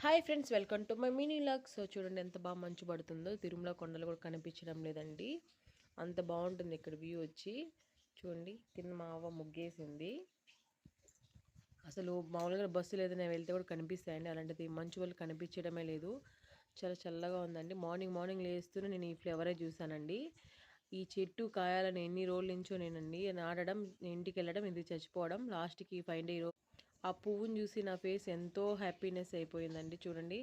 Hi friends, welcome to my mini log. So చూడండి ఎంత బాగా మంచు పడుతుందో. తిరుమల కొండలు కూడా కనిపించడం లేదండి, అంత బాగుంటుంది ఇక్కడ వ్యూ వచ్చి. చూడండి కింద మా అవ్వ ముగ్గేసింది. అసలు మామూలుగా బస్సులు ఏదైనా వెళ్తే కూడా కనిపిస్తాయండి, అలాంటిది మంచు వల్ల కనిపించడమే లేదు. చాలా చల్లగా ఉందండి. మార్నింగ్ మార్నింగ్ లేస్తూనే నేను ఈ ఫ్లవరే చూసానండి. ఈ చెట్టు కాయాలని ఎన్ని రోజుల నుంచో నేనండి నాటడం, ఇంటికి వెళ్ళడం, ఇది చచ్చిపోవడం, లాస్ట్కి ఫైన్ డే ఆ పువ్వుని చూసి నా ఫేస్ ఎంతో హ్యాపీనెస్ అయిపోయిందండి. చూడండి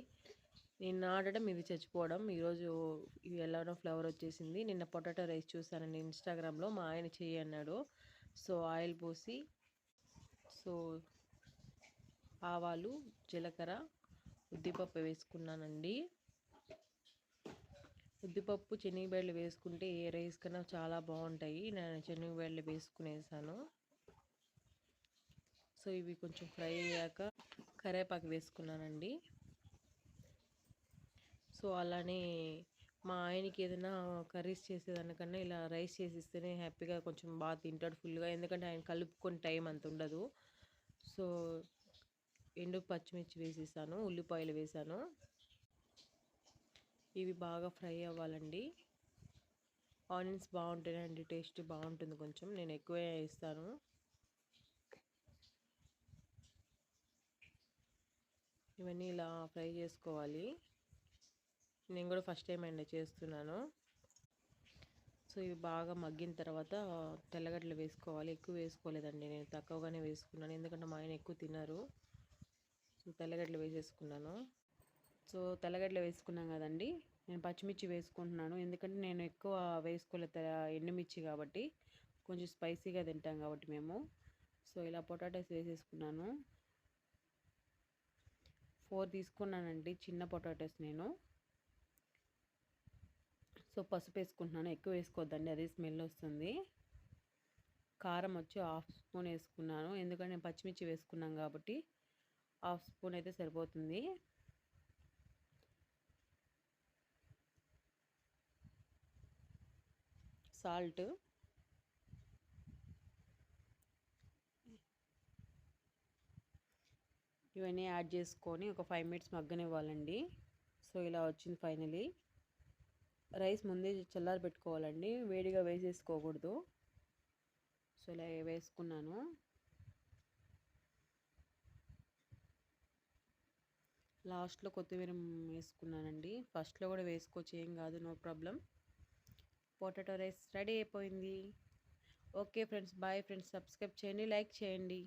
నేను నాటడం, ఇది చచ్చిపోవడం. ఈరోజు ఇవి ఎలానో ఫ్లవర్ వచ్చేసింది. నిన్న పొటాటో రైస్ చూసానండి ఇన్స్టాగ్రామ్లో, మా ఆయన చెయ్యి అన్నాడు. సో ఆయిల్ పోసి, సో ఆవాలు, జీలకర్ర, ఉద్దిపప్పు వేసుకున్నానండి. ఉద్దిపప్పు శనగబెడలు వేసుకుంటే ఏ రైస్ కన్నా చాలా బాగుంటాయి. నేను శనగబెడలు వేసుకునేసాను. సో ఇవి కొంచెం ఫ్రై అయ్యాక కరివేపాకు వేసుకున్నానండి. సో అలానే మా ఆయనకి ఏదైనా కర్రీస్ చేసేదానికన్నా ఇలా రైస్ చేసిస్తేనే హ్యాపీగా కొంచెం బాగా తింటాడు ఫుల్గా. ఎందుకంటే ఆయన కలుపుకొని టైం అంత ఉండదు. సో ఎండు పచ్చిమిర్చి వేసేసాను, ఉల్లిపాయలు వేసాను. ఇవి బాగా ఫ్రై అవ్వాలండి. ఆనియన్స్ బాగుంటేనండి టేస్ట్ బాగుంటుంది. కొంచెం నేను ఎక్కువే వేస్తాను. ఇవన్నీ ఇలా ఫ్రై చేసుకోవాలి. నేను కూడా ఫస్ట్ టైం అండి చేస్తున్నాను. సో ఇవి బాగా మగ్గిన తర్వాత తెల్లగడ్డలు వేసుకోవాలి. ఎక్కువ వేసుకోలేదండి, నేను తక్కువగానే వేసుకున్నాను, ఎందుకంటే మా ఆయన ఎక్కువ తినరు. సో తెల్లగడ్డలు వేసేసుకున్నాను. సో తెల్లగడ్డలు వేసుకున్నాం కదండి, నేను పచ్చిమిర్చి వేసుకుంటున్నాను. ఎందుకంటే నేను ఎక్కువ వేసుకోలేదు ఎండుమిర్చి కాబట్టి, కొంచెం స్పైసీగా తింటాం కాబట్టి మేము. సో ఇలా పొటాటోస్ వేసేసుకున్నాను. 4 తీసుకున్నానండి చిన్న పొటాటోస్ నేను. సో పసుపు వేసుకుంటున్నాను, ఎక్కువ వేసుకోవద్దండి, అది స్మెల్ వస్తుంది. కారం వచ్చి 1/2 స్పూన్ వేసుకున్నాను, ఎందుకంటే నేను పచ్చిమిర్చి వేసుకున్నాం కాబట్టి 1/2 స్పూన్ అయితే సరిపోతుంది. సాల్ట్, ఇవన్నీ యాడ్ చేసుకొని ఒక 5 మినిట్స్ మగ్గనివ్వాలండి. సో ఇలా వచ్చింది ఫైనలీ. రైస్ ముందే చల్లారి పెట్టుకోవాలండి, వేడిగా వేసేసుకోకూడదు. సో ఇలా వేసుకున్నాను. లాస్ట్లో కొత్తిమీర వేసుకున్నానండి. ఫస్ట్లో కూడా వేసుకోవచ్చు, ఏం కాదు, no problem. Potato rice ready అయిపోయింది. Okay friends, bye friends, subscribe చేయండి, లైక్ చేయండి.